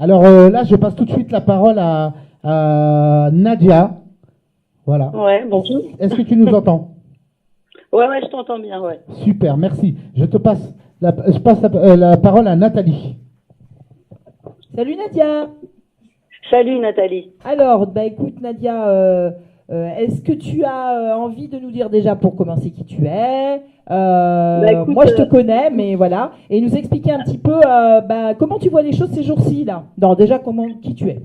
Alors là, je passe tout de suite la parole à Nadia. Voilà. Ouais, bonjour. Est-ce que tu nous entends? Ouais, je t'entends bien, ouais. Super, merci. Je passe la parole à Nathalie. Salut Nadia. Salut Nathalie. Alors, bah écoute Nadia, est-ce que tu as envie de nous dire déjà pour commencer qui tu es? Bah écoute, Moi je te connais, mais voilà, et nous expliquer un petit peu comment tu vois les choses ces jours-ci là. Non, déjà qui tu es.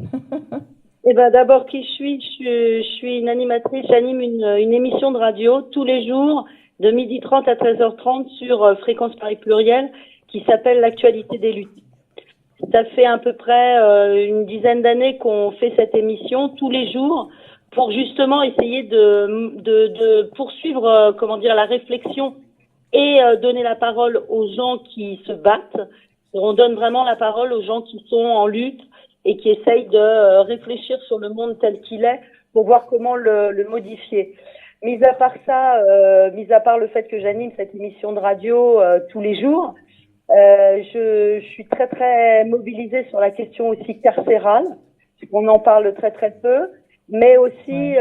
d'abord qui je suis une animatrice, j'anime une émission de radio tous les jours de 12h30 à 13h30 sur Fréquence Paris Pluriel qui s'appelle L'actualité des luttes. Ça fait à peu près une dizaine d'années qu'on fait cette émission tous les jours pour justement essayer de poursuivre la réflexion et donner la parole aux gens qui se battent. On donne vraiment la parole aux gens qui sont en lutte et qui essayent de réfléchir sur le monde tel qu'il est pour voir comment le modifier. Mis à part ça, mis à part le fait que j'anime cette émission de radio tous les jours, je suis très très mobilisée sur la question aussi carcérale. On en parle très très peu, mais aussi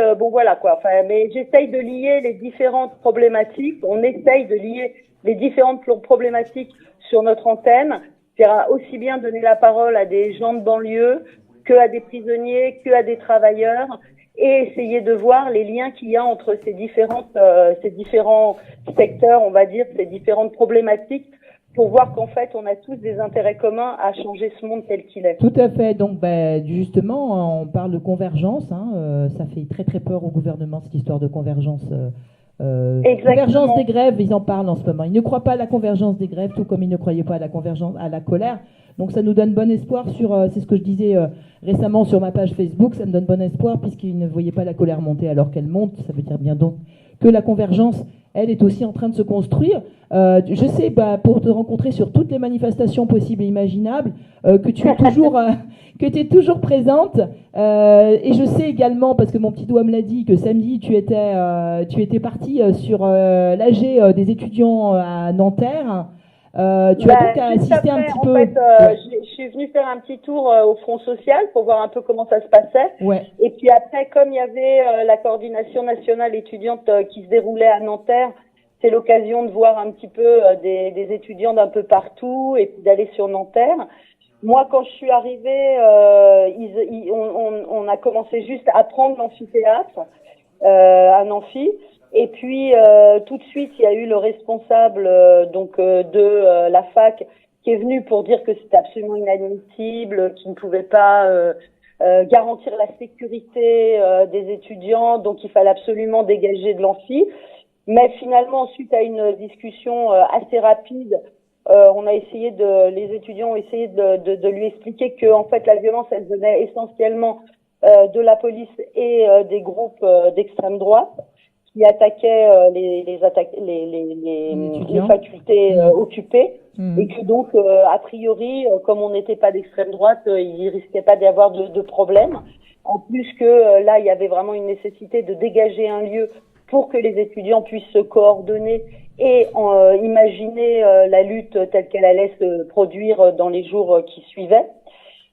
mais j'essaye de lier les différentes problématiques. On essaye de lier les différentes problématiques sur notre antenne, c'est-à-dire aussi bien donner la parole à des gens de banlieue que à des prisonniers, que à des travailleurs, et essayer de voir les liens qu'il y a entre ces différents secteurs, on va dire, ces différentes problématiques, pour voir qu'en fait, on a tous des intérêts communs à changer ce monde tel qu'il est. Tout à fait. Donc, justement, on parle de convergence. Ça fait très très peur au gouvernement cette histoire de convergence. Convergence des grèves, ils en parlent en ce moment. Ils ne croient pas à la convergence des grèves, tout comme ils ne croyaient pas à la convergence, à la colère. Donc ça nous donne bon espoir c'est ce que je disais récemment sur ma page Facebook, ça me donne bon espoir puisqu'ils ne voyaient pas la colère monter alors qu'elle monte. Ça veut dire bien donc que la convergence, elle, est aussi en train de se construire. Je sais, pour te rencontrer sur toutes les manifestations possibles et imaginables, que tu es toujours présente. Et je sais également, parce que mon petit doigt me l'a dit, que samedi tu étais partie sur l'AG des étudiants à Nanterre. Tu as donc assisté un petit peu. En fait, je suis venue faire un petit tour au Front Social pour voir un peu comment ça se passait. Ouais. Et puis après, comme il y avait la coordination nationale étudiante qui se déroulait à Nanterre, c'est l'occasion de voir un petit peu des étudiants d'un peu partout et puis d'aller sur Nanterre. Moi, quand je suis arrivée, on a commencé juste à prendre l'amphithéâtre, un amphi. Et puis tout de suite, il y a eu le responsable de la fac qui est venu pour dire que c'était absolument inadmissible, qu'il ne pouvait pas garantir la sécurité des étudiants, donc il fallait absolument dégager de l'amphi. Mais finalement, suite à une discussion assez rapide, les étudiants ont essayé de lui expliquer que en fait la violence elle venait essentiellement de la police et des groupes d'extrême droite qui attaquaient les facultés occupées, et que donc a priori comme on n'était pas d'extrême droite, il risquait pas d'y avoir de problème. En plus que là il y avait vraiment une nécessité de dégager un lieu pour que les étudiants puissent se coordonner et imaginer la lutte telle qu'elle allait se produire dans les jours qui suivaient.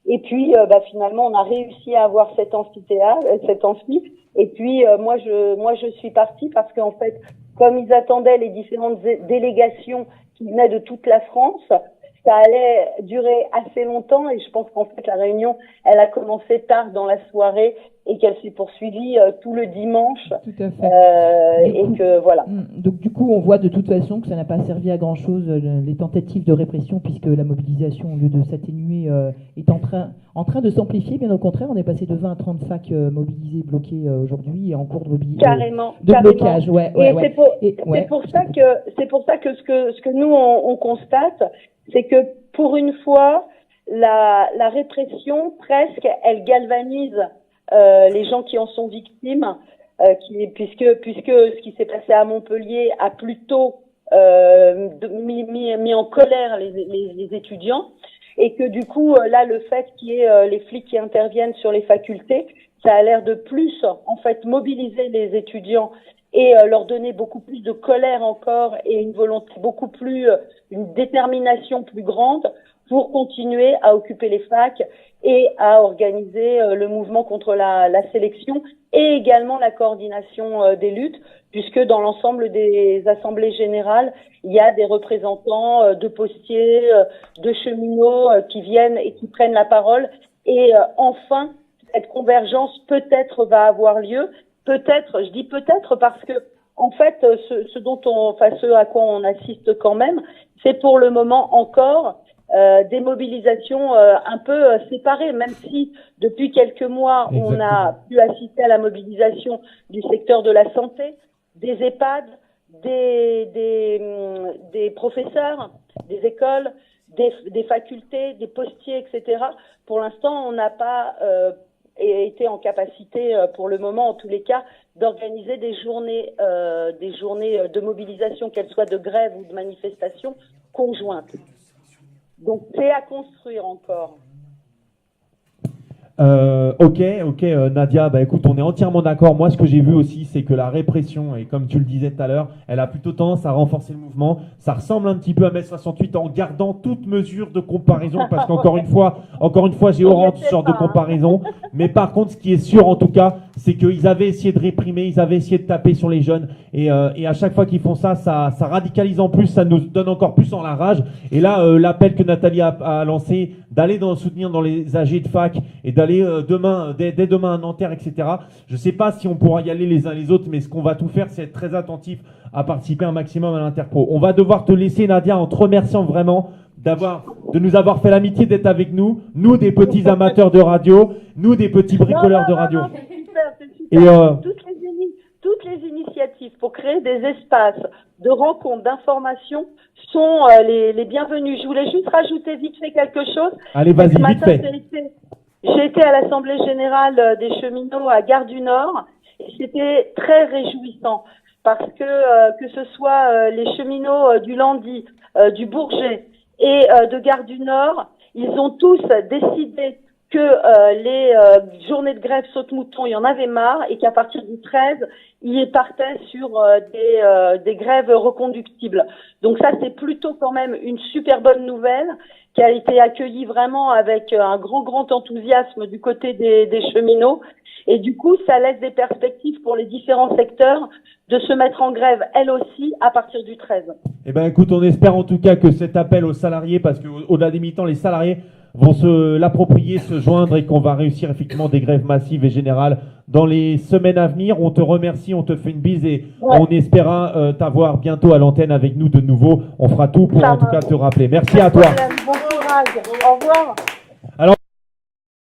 Et puis finalement on a réussi à avoir cet amphithéâtre, cet amphi. Et puis moi je suis partie parce qu'en fait comme ils attendaient les différentes délégations qui venaient de toute la France, ça allait durer assez longtemps et je pense qu'en fait la réunion elle a commencé tard dans la soirée et qu'elle s'est poursuivie tout le dimanche. Tout à fait. Donc du coup, on voit de toute façon que ça n'a pas servi à grand chose les tentatives de répression, puisque la mobilisation, au lieu de s'atténuer, est en train de s'amplifier. Bien au contraire, on est passé de 20 à 30 facs mobilisés, bloqués aujourd'hui et en cours de blocage. C'est pour ça que ce que nous on constate, c'est que pour une fois la répression presque elle galvanise les gens qui en sont victimes, puisque ce qui s'est passé à Montpellier a plutôt mis en colère les étudiants, et que du coup là le fait qu'il y ait les flics qui interviennent sur les facultés, ça a l'air de plus en fait mobiliser les étudiants et leur donner beaucoup plus de colère encore et une volonté beaucoup plus, une détermination plus grande pour continuer à occuper les facs et à organiser le mouvement contre la sélection et également la coordination des luttes, puisque dans l'ensemble des assemblées générales, il y a des représentants de postiers, de cheminots qui viennent et qui prennent la parole. Et enfin, cette convergence peut-être va avoir lieu. Peut-être, je dis peut-être parce que en fait, ce à quoi on assiste quand même, c'est pour le moment encore des mobilisations un peu séparées, même si depuis quelques mois, on a pu assister à la mobilisation du secteur de la santé, des EHPAD, des professeurs, des écoles, des facultés, des postiers, etc. Pour l'instant, on n'a pas été en capacité, pour le moment en tous les cas, d'organiser des journées de mobilisation, qu'elles soient de grève ou de manifestation conjointes. Donc c'est à construire encore. Ok, Nadia, bah écoute, on est entièrement d'accord. Moi, ce que j'ai vu aussi, c'est que la répression, et comme tu le disais tout à l'heure, elle a plutôt tendance à renforcer le mouvement. Ça ressemble un petit peu à mai 68 en gardant toute mesure de comparaison, parce qu'encore une fois, j'ai horreur de ce genre de comparaison. Mais par contre, ce qui est sûr, en tout cas, c'est qu'ils avaient essayé de réprimer, ils avaient essayé de taper sur les jeunes, et à chaque fois qu'ils font ça, ça radicalise en plus, ça nous donne encore plus en la rage. Et là, l'appel que Nathalie a lancé, d'aller soutenir dans les AG de fac et d'aller dès demain à Nanterre, etc. Je ne sais pas si on pourra y aller les uns les autres, mais ce qu'on va tout faire, c'est être très attentif à participer un maximum à l'Interpro. On va devoir te laisser, Nadia, en te remerciant vraiment de nous avoir fait l'amitié d'être avec nous des petits amateurs de radio, nous des petits bricoleurs de radio. Non, c'est super. Toutes les initiatives pour créer des espaces de rencontres, d'informations sont les bienvenues. Je voulais juste rajouter vite fait quelque chose. Allez, vas-y, vite fait. J'ai été à l'Assemblée Générale des cheminots à Gare du Nord et c'était très réjouissant parce que ce soit les cheminots du Landy, du Bourget et de Gare du Nord, ils ont tous décidé que les journées de grève saute-mouton, il y en avait marre et qu'à partir du 13, ils partaient sur des grèves reconductibles. Donc ça, c'est plutôt quand même une super bonne nouvelle qui a été accueillie vraiment avec un grand enthousiasme du côté des cheminots. Et du coup, ça laisse des perspectives pour les différents secteurs de se mettre en grève, elles aussi, à partir du 13. Eh ben, écoute, on espère en tout cas que cet appel aux salariés, parce qu'au-delà des militants, les salariés vont se l'approprier, se joindre et qu'on va réussir effectivement des grèves massives et générales dans les semaines à venir. On te remercie, on te fait une bise et on espéra t'avoir bientôt à l'antenne avec nous de nouveau. On fera tout pour en tout cas te rappeler. Merci à toi. Bon courage. Au revoir.